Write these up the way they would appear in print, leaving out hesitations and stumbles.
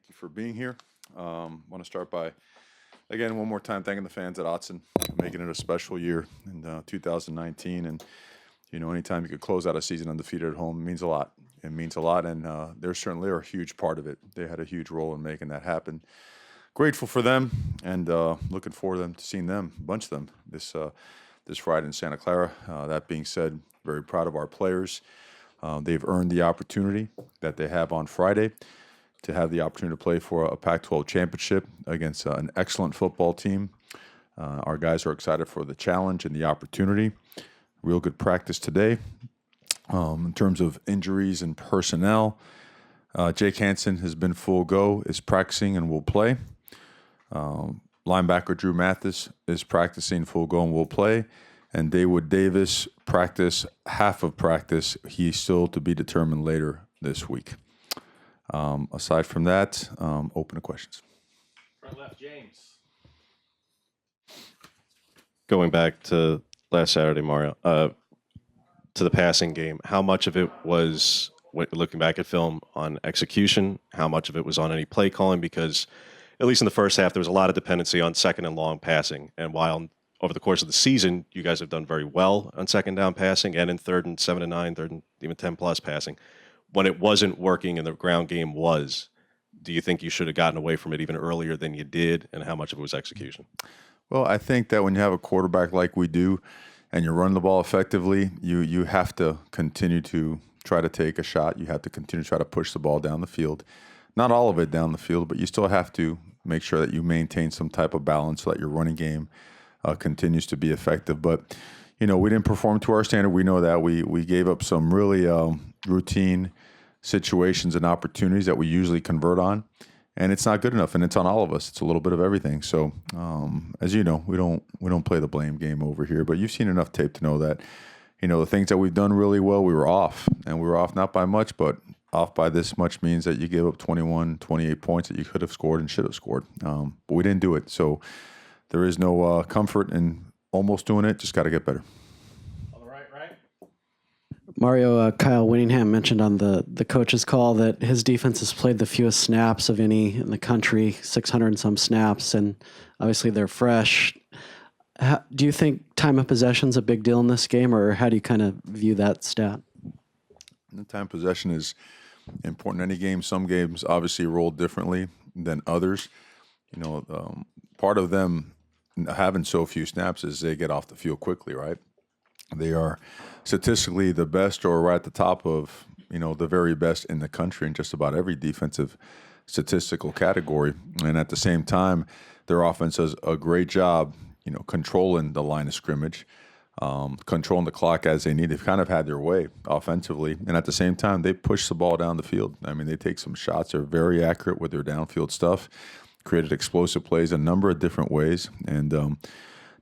Thank you for being here. Want to start by, again, one more time thanking the fans at Autzen, making it a special year in 2019. And, anytime you could close out a season undefeated at home means a lot. It means a lot, and they're certainly a huge part of it. They had a huge role in making that happen. Grateful for them, and looking forward to seeing them, a bunch of them, this Friday in Santa Clara. That being said, very proud of our players. They've earned the opportunity that they have on Friday to have the opportunity to play for a Pac-12 championship against an excellent football team. Our guys are excited for the challenge and the opportunity. Real good practice today. In terms of injuries and personnel, Jake Hansen has been full go, is practicing and will play. Linebacker Drew Mathis is practicing full go and will play. And Dawood Davis practice half of practice. He's still to be determined later this week. Aside from that, open to questions. Front left, James. Going back to last Saturday, Mario, to the passing game, how much of it was, looking back at film, on execution? How much of it was on any play calling? Because at least in the first half, there was a lot of dependency on second and long passing. And while over the course of the season, you guys have done very well on second down passing and in third and 7 and 9, third and even 10 plus passing. When it wasn't working and the ground game was, do you think you should have gotten away from it even earlier than you did? And how much of it was execution? Well, I think that when you have a quarterback like we do and you're running the ball effectively, you have to continue to try to take a shot. You have to continue to try to push the ball down the field. Not all of it down the field, but you still have to make sure that you maintain some type of balance so that your running game continues to be effective. But, we didn't perform to our standard. We know that. We gave up some really routine situations and opportunities that we usually convert on, and it's not good enough, and it's on all of us. It's a little bit of everything. So, as you know, we don't play the blame game over here, but you've seen enough tape to know that, the things that we've done really well, we were off, and we were off not by much, but off by this much means that you gave up 21, 28 points that you could have scored and should have scored, but we didn't do it. So there is no comfort in almost doing it. Just got to get better. Mario, Kyle Winningham mentioned on the coach's call that his defense has played the fewest snaps of any in the country, 600 and some snaps, and obviously they're fresh. Do you think time of possession is a big deal in this game, or how do you kind of view that stat? The time of possession is important in any game. Some games obviously roll differently than others. Part of them having so few snaps is they get off the field quickly, right? They are statistically the best or right at the top of, the very best in the country in just about every defensive statistical category. And at the same time, their offense does a great job, controlling the line of scrimmage, controlling the clock as they need. They've kind of had their way offensively. And at the same time, they push the ball down the field. I mean, they take some shots. They're very accurate with their downfield stuff, created explosive plays a number of different ways. And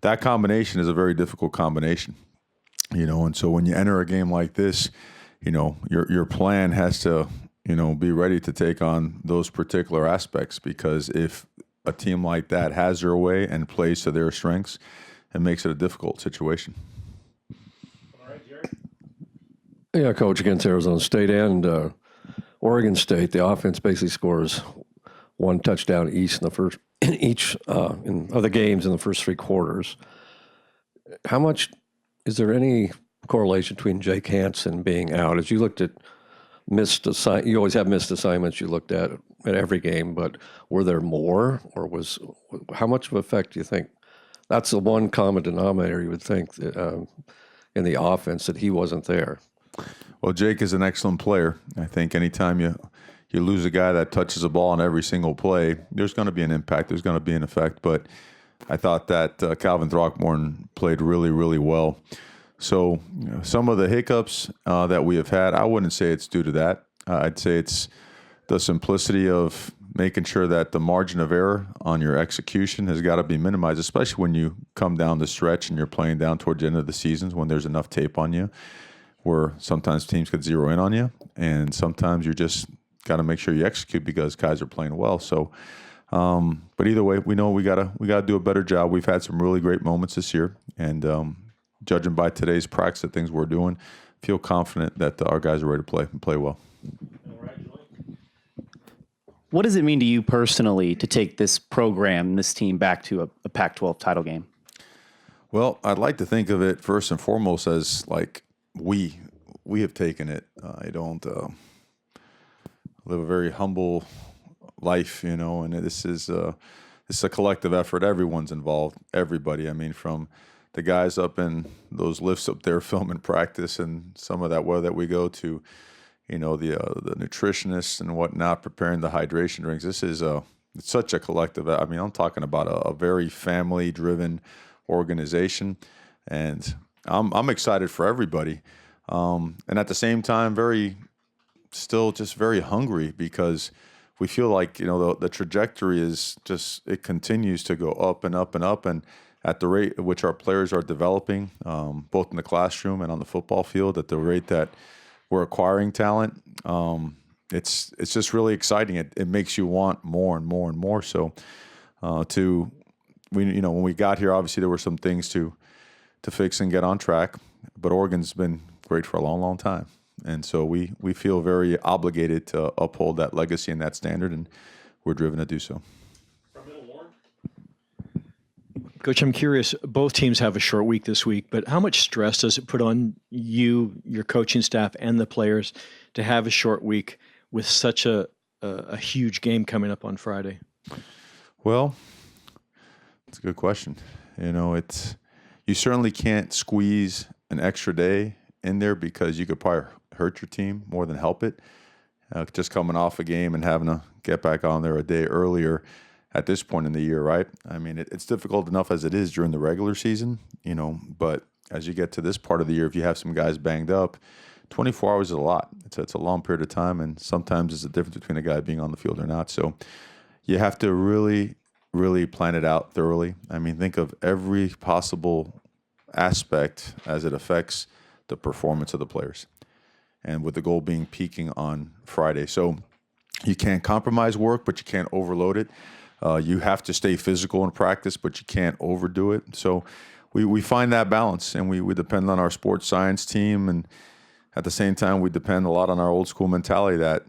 that combination is a very difficult combination. And so when you enter a game like this, your plan has to, be ready to take on those particular aspects, because if a team like that has their way and plays to their strengths, it makes it a difficult situation. All right, Jerry. Yeah, Coach, against Arizona State and Oregon State, the offense basically scores one touchdown each in of the games in the first three quarters. How much is there any correlation between Jake Hansen being out? As you looked at you always have missed assignments you looked at every game, but were there more, or how much of an effect do you think? That's the one common denominator you would think in the offense, that he wasn't there. Well, Jake is an excellent player. I think anytime you lose a guy that touches the ball on every single play, there's going to be an impact. There's going to be an effect. But I thought that Calvin Throckmorton played really, really well. So some of the hiccups that we have had, I wouldn't say it's due to that. I'd say it's the simplicity of making sure that the margin of error on your execution has got to be minimized, especially when you come down the stretch and you're playing down towards the end of the seasons, when there's enough tape on you, where sometimes teams could zero in on you, and sometimes you just got to make sure you execute because guys are playing well. So, but either way, we know we gotta do a better job. We've had some really great moments this year, and judging by today's practice, the things we're doing, feel confident that our guys are ready to play and play well. All right, Julie. What does it mean to you personally to take this program, this team back to a Pac-12 title game? Well, I'd like to think of it first and foremost as like we have taken it. I don't live a very humble life, and this is a collective effort. Everyone's involved, everybody. I mean, from the guys up in those lifts up there filming practice and some of that weather that we go to, the nutritionists and whatnot preparing the hydration drinks. This is it's such a collective. I mean, I'm talking about a very family-driven organization, and I'm excited for everybody, and at the same time, still just very hungry because we feel like the trajectory is just it continues to go up and up and up, and at the rate at which our players are developing, both in the classroom and on the football field, at the rate that we're acquiring talent, it's just really exciting. It makes you want more and more and more. So, when we got here, obviously there were some things to fix and get on track, but Oregon's been great for a long, long time. And so we feel very obligated to uphold that legacy and that standard, and we're driven to do so. From Middle Warren. Coach, I'm curious, both teams have a short week this week, but how much stress does it put on you, your coaching staff, and the players to have a short week with such a huge game coming up on Friday? Well, it's a good question. You certainly can't squeeze an extra day in there because you could probably hurt your team more than help it. Just coming off a game and having to get back on there a day earlier at this point in the year, right? I mean, it's difficult enough as it is during the regular season, but as you get to this part of the year, if you have some guys banged up, 24 hours is a lot. It's a long period of time, and sometimes it's the difference between a guy being on the field or not. So you have to really, really plan it out thoroughly. I mean, think of every possible aspect as it affects the performance of the players, and with the goal being peaking on Friday. So you can't compromise work, but you can't overload it. You have to stay physical in practice, but you can't overdo it. So we find that balance, and we depend on our sports science team, and at the same time, we depend a lot on our old school mentality that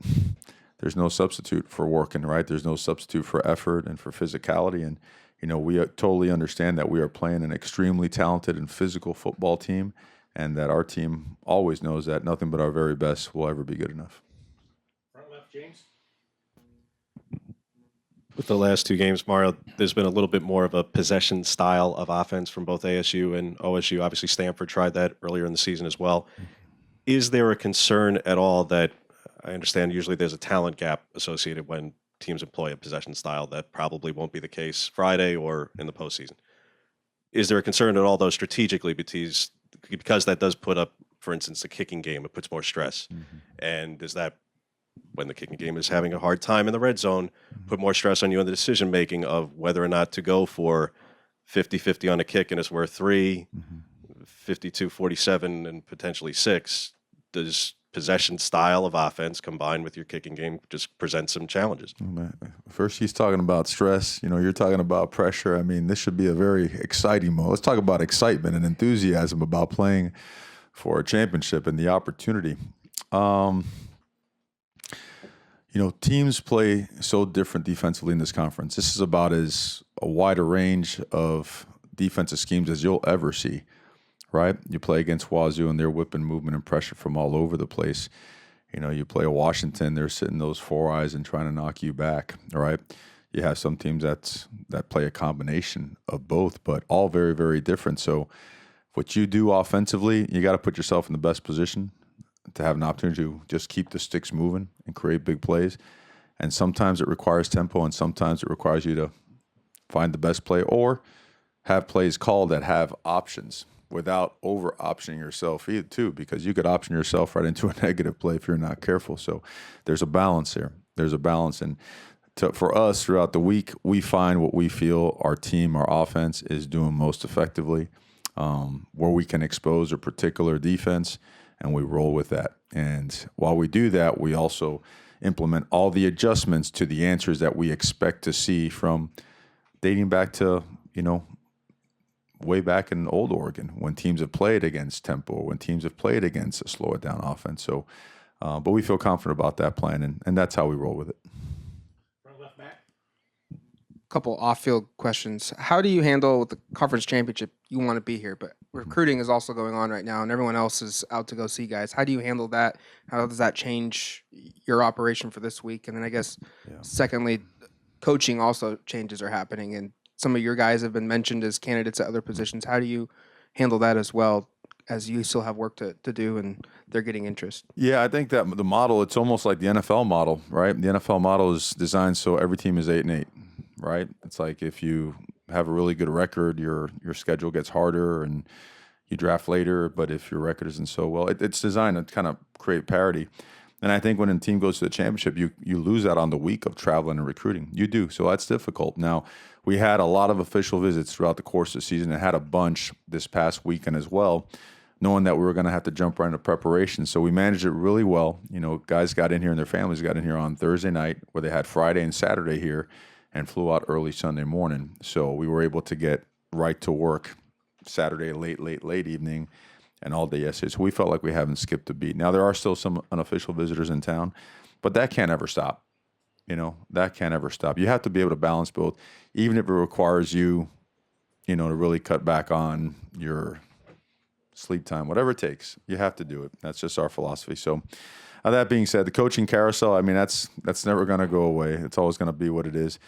there's no substitute for working, right? There's no substitute for effort and for physicality. And, we totally understand that we are playing an extremely talented and physical football team, and that our team always knows that nothing but our very best will ever be good enough. Front left, James. With the last two games, Mario, there's been a little bit more of a possession style of offense from both ASU and OSU. Obviously, Stanford tried that earlier in the season as well. Is there a concern at all that, I understand usually there's a talent gap associated when teams employ a possession style that probably won't be the case Friday or in the postseason? Is there a concern at all, though, strategically, because that does put up, for instance, the kicking game, it puts more stress. Mm-hmm. And does that, when the kicking game is having a hard time in the red zone, put more stress on you in the decision-making of whether or not to go for 50-50 on a kick and it's worth 3, 52-47 and potentially 6? Does possession style of offense combined with your kicking game just present some challenges? First, he's talking about stress. You're talking about pressure. I mean, this should be a very exciting moment. Let's talk about excitement and enthusiasm about playing for a championship and the opportunity. Teams play so different defensively in this conference. This is about as a wider range of defensive schemes as you'll ever see, right? You play against Wazoo, and they're whipping movement and pressure from all over the place. You play a Washington, they're sitting those 4 eyes and trying to knock you back, all right? You have some teams that play a combination of both, but all very, very different. So what you do offensively, you got to put yourself in the best position to have an opportunity to just keep the sticks moving and create big plays. And sometimes it requires tempo, and sometimes it requires you to find the best play or have plays called that have options without over-optioning yourself either, too, because you could option yourself right into a negative play if you're not careful. So there's a balance here. There's a balance. And for us throughout the week, we find what we feel our team, our offense is doing most effectively, where we can expose a particular defense, and we roll with that. And while we do that, we also implement all the adjustments to the answers that we expect to see from dating back to, way back in old Oregon when teams have played against tempo, when teams have played against a slow it down offense. So, but we feel confident about that plan, and that's how we roll with it. couple off-field questions. How do you handle the conference championship? You want to be here, but recruiting is also going on right now, and everyone else is out to go see guys. How do you handle that? How does that change your operation for this week? And then I guess, secondly, coaching also changes are happening, and some of your guys have been mentioned as candidates at other positions. How do you handle that as well, as you still have work to do and they're getting interest? Yeah, I think that the model, it's almost like the NFL model, right? The NFL model is designed so every team is 8-8, right? It's like if you have a really good record, your schedule gets harder and you draft later. But if your record isn't so well, it's designed to kind of create parity. And I think when a team goes to the championship, you lose that on the week of traveling and recruiting. You do. So that's difficult. Now, we had a lot of official visits throughout the course of the season and had a bunch this past weekend as well, knowing that we were going to have to jump right into preparation. So we managed it really well. You know, guys got in here and their families got in here on Thursday night, where they had Friday and Saturday here, and flew out early Sunday morning. So we were able to get right to work Saturday late evening and all day yesterday. So we felt like we haven't skipped a beat. Now, there are still some unofficial visitors in town, but that can't ever stop. You know, that can't ever stop. You have to be able to balance both, even if it requires you, you know, to really cut back on your sleep time, whatever it takes. You have to do it. That's just our philosophy. So that being said, the coaching carousel, I mean, that's never going to go away. It's always going to be what it is.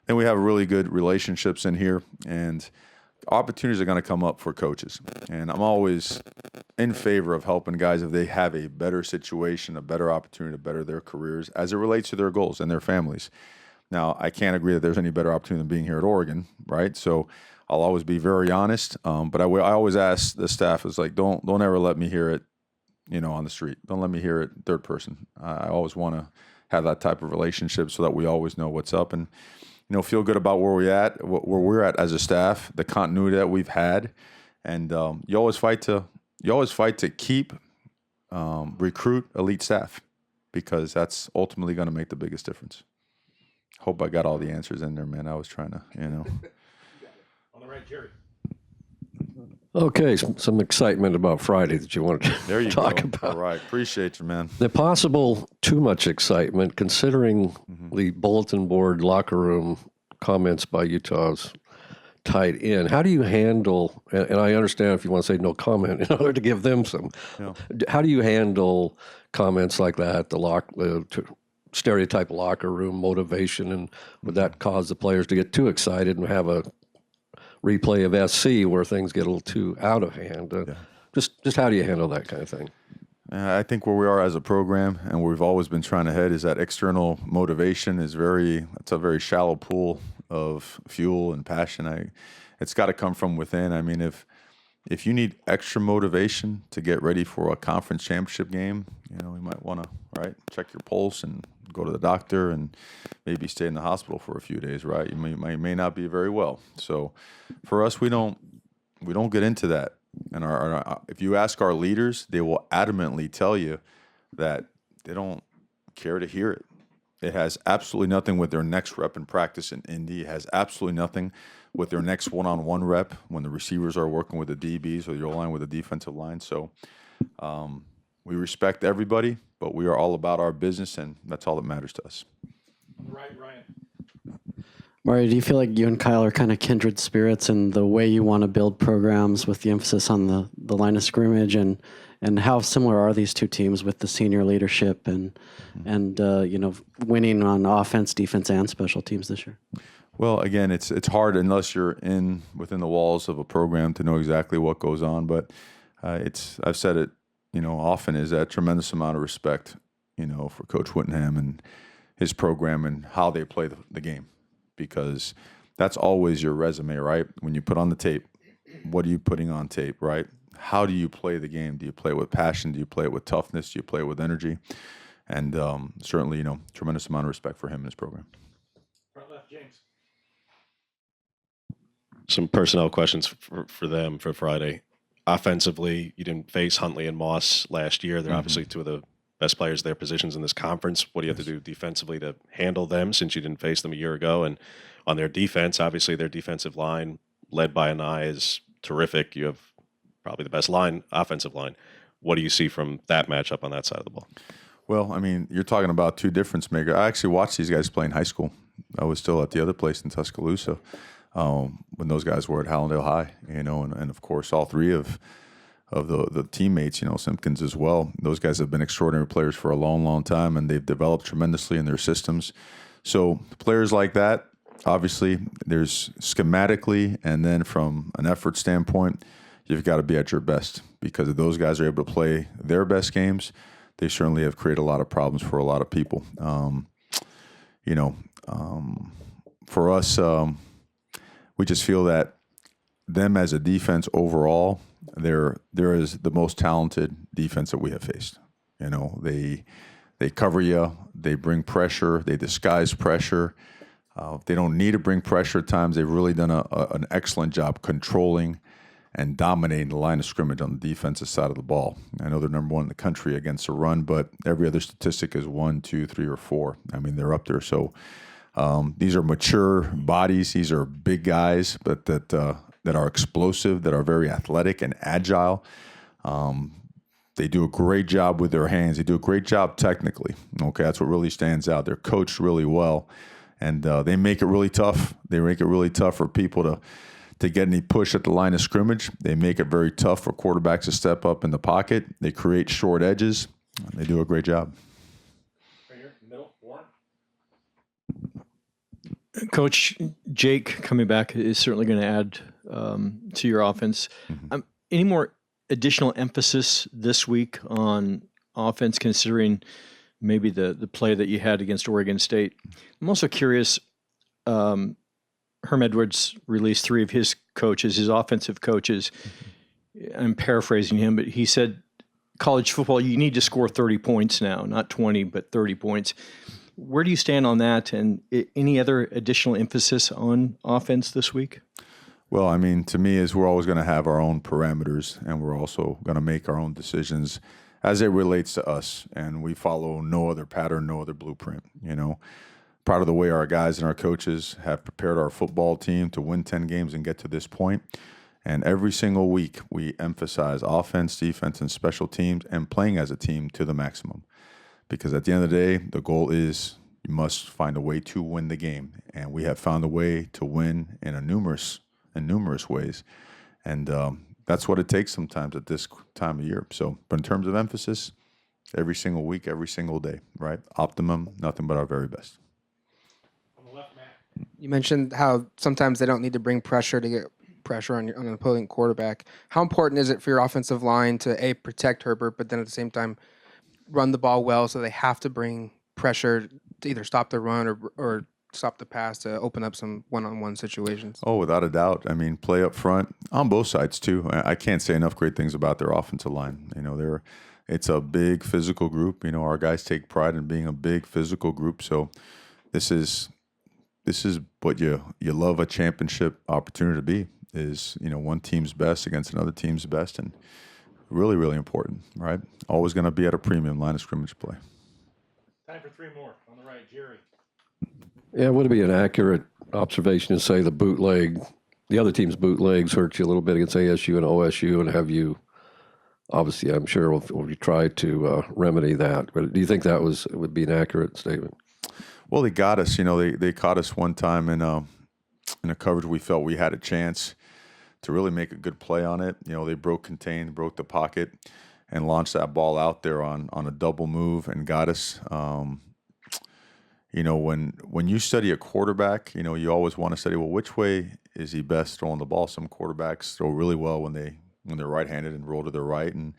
And we have really good relationships in here, and opportunities are going to come up for coaches. And I'm always in favor of helping guys if they have a better situation, a better opportunity to better their careers as it relates to their goals and their families. Now, I can't agree that there's any better opportunity than being here at Oregon, right? So I'll always be very honest. But I always ask the staff, is like, don't ever let me hear it, you know, on the street. Don't let me hear it third person. I always want to have that type of relationship so that we always know what's up and, you know, feel good about where we're at as a staff, the continuity that we've had. And you always fight to keep, recruit elite staff, because that's ultimately going to make the biggest difference. Hope I got all the answers in there, man. I was trying to, you know. On the right, Jerry. Okay, some excitement about Friday that you wanted There to you talk go. about. All right. Appreciate you, man. The possible too much excitement, considering the bulletin board locker room comments by Utah's tight end. How do you handle, and I understand if you want to say no comment in order to give them some, how do you handle comments like that, stereotype locker room motivation, and would that cause the players to get too excited and have a replay of SC where things get a little too out of hand? Just how do you handle that kind of thing? I think where we are as a program, and we've always been trying to head, is that external motivation is it's a very shallow pool of fuel and passion. It's got to come from within. I mean, if you need extra motivation to get ready for a conference championship game, you know, you might want to, check your pulse and go to the doctor and maybe stay in the hospital for a few days, right? You may not be very well. So for us, we don't get into that. And if you ask our leaders, they will adamantly tell you that they don't care to hear it. It has absolutely nothing with their next rep in practice in Indy. It has absolutely nothing with their next one-on-one rep when the receivers are working with the DBs or your line with the defensive line. So we respect everybody, but we are all about our business, and that's all that matters to us. On the right, Ryan. Mario, do you feel like you and Kyle are kind of kindred spirits in the way you want to build programs with the emphasis on the line of scrimmage, and how similar are these two teams with the senior leadership and you know, winning on offense, defense, and special teams this year? Well, again, it's hard unless you're within the walls of a program to know exactly what goes on. But I've said it, you know, often, is that tremendous amount of respect, you know, for Coach Whittingham and his program and how they play the game, because that's always your resume, right? When you put on the tape, what are you putting on tape, right? How do you play the game? Do you play it with passion? Do you play it with toughness? Do you play it with energy? And certainly, you know, tremendous amount of respect for him and his program. Front left, James. Some personnel questions for them for Friday. Offensively, you didn't face Huntley and Moss last year. They're obviously two of the best players at their positions in this conference. What do you have to do defensively to handle them, since you didn't face them a year ago? And on their defense, obviously their defensive line, led by Anai, is terrific. You have probably the best offensive line. What do you see from that matchup on that side of the ball? Well, I mean, you're talking about two difference makers. I actually watched these guys play in high school. I was still at the other place in Tuscaloosa when those guys were at Hallandale High, and of course all three of the teammates, Simpkins as well. Those guys have been extraordinary players for a long, long time, and they've developed tremendously in their systems. So players like that, obviously, there's schematically, and then from an effort standpoint, you've got to be at your best, because if those guys are able to play their best games, they certainly have created a lot of problems for a lot of people. For us, we just feel that them as a defense overall, they're is the most talented defense that we have faced. They cover you, they bring pressure, they disguise pressure. They don't need to bring pressure at times. They've really done an excellent job controlling and dominating the line of scrimmage on the defensive side of the ball. I know they're number one in the country against the run, but every other statistic is 1, 2, 3, or 4. I mean, they're up there. So these are mature bodies. These are big guys, but that are explosive, that are very athletic and agile. They do a great job with their hands. They do a great job technically. Okay, that's what really stands out. They're coached really well, and they make it really tough. They make it really tough for people to get any push at the line of scrimmage. They make it very tough for quarterbacks to step up in the pocket. They create short edges. They do a great job. Right here, middle, Warren. Coach, Jake coming back is certainly going to add to your offense. Any more additional emphasis this week on offense, considering maybe the play that you had against Oregon State? I'm also curious, Herm Edwards released 3 of his coaches, his offensive coaches. I'm paraphrasing him, but he said, college football, you need to score 30 points now, not 20, but 30 points. Where do you stand on that? And any other additional emphasis on offense this week? Well, I mean, to me, is we're always going to have our own parameters, and we're also going to make our own decisions as it relates to us. And we follow no other pattern, no other blueprint, Proud of the way our guys and our coaches have prepared our football team to win 10 games and get to this point. And every single week, we emphasize offense, defense, and special teams, and playing as a team to the maximum. Because at the end of the day, the goal is you must find a way to win the game. And we have found a way to win in numerous ways. And that's what it takes sometimes at this time of year. So, but in terms of emphasis, every single week, every single day, right? Optimum, nothing but our very best. On the left, Matt. You mentioned how sometimes they don't need to bring pressure to get pressure on an opposing quarterback. How important is it for your offensive line to protect Herbert, but then at the same time run the ball well, so they have to bring pressure to either stop the run or stop the pass to open up some one-on-one situations? Oh, without a doubt. I mean, play up front on both sides too. I can't say enough great things about their offensive line. It's a big physical group. Our guys take pride in being a big physical group. So this is what you love a championship opportunity to be, is one team's best against another team's best, and really, really important, right? Always going to be at a premium line of scrimmage play. Time for 3 more. On the right, Jerry. Yeah, would it be an accurate observation to say the other team's bootlegs hurt you a little bit against ASU and OSU, and have you, obviously, I'm sure, will you try to remedy that? But do you think that would be an accurate statement? Well, they got us. They caught us one time in a coverage we felt we had a chance to really make a good play on it. They broke the pocket, and launched that ball out there on a double move and got us. When you study a quarterback, you always want to study, well, which way is he best throwing the ball? Some quarterbacks throw really well when they're right-handed and roll to their right, and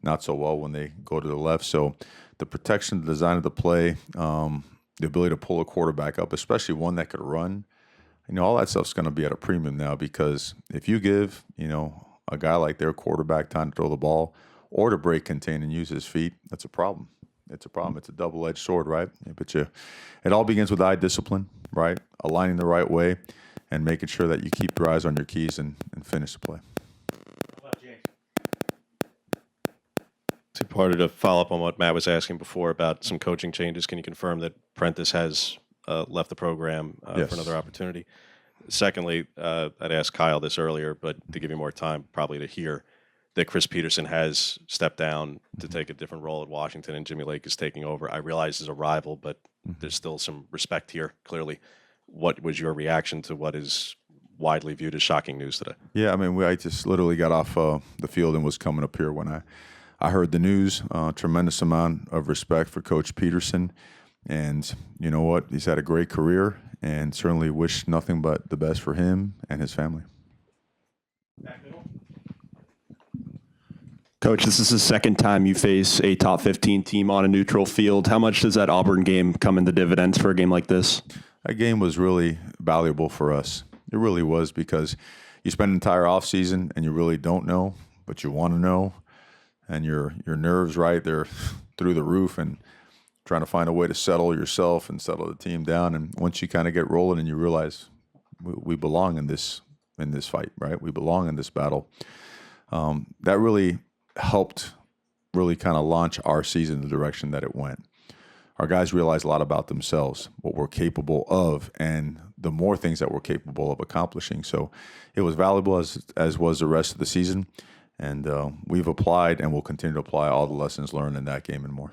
not so well when they go to the left. So the protection, the design of the play, the ability to pull a quarterback up, especially one that could run, all that stuff's going to be at a premium now, because if you give, a guy like their quarterback time to throw the ball or to break, contain, and use his feet, that's a problem. It's a problem. It's a double-edged sword, right? But it all begins with eye discipline, right? Aligning the right way and making sure that you keep your eyes on your keys and finish the play. Left, James. Part of to follow up on what Matt was asking before about some coaching changes. Can you confirm that Prentice has left the program Yes. for another opportunity? Secondly, I'd asked Kyle this earlier, but to give you more time probably to hear, that Chris Peterson has stepped down to take a different role at Washington, and Jimmy Lake is taking over. I realize he's a rival, but there's still some respect here, clearly. what was your reaction to what is widely viewed as shocking news today? Yeah, I mean, I just literally got off the field and was coming up here when I heard the news. Tremendous amount of respect for Coach Peterson. And you know what? He's had a great career and certainly wish nothing but the best for him and his family. Back middle. Coach, this is the second time you face a top 15 team on a neutral field. How much does that Auburn game come in the dividends for a game like this? That game was really valuable for us. It really was, because you spend an entire offseason and you really don't know, but you want to know. And your nerves, right, they're through the roof, and trying to find a way to settle yourself and settle the team down. And once you kind of get rolling and you realize we belong in this fight, right? We belong in this battle. That really helped really kind of launch our season the direction that it went. Our guys realized a lot about themselves, what we're capable of, and the more things that we're capable of accomplishing. So it was valuable, as was the rest of the season. And we've applied and will continue to apply all the lessons learned in that game and more.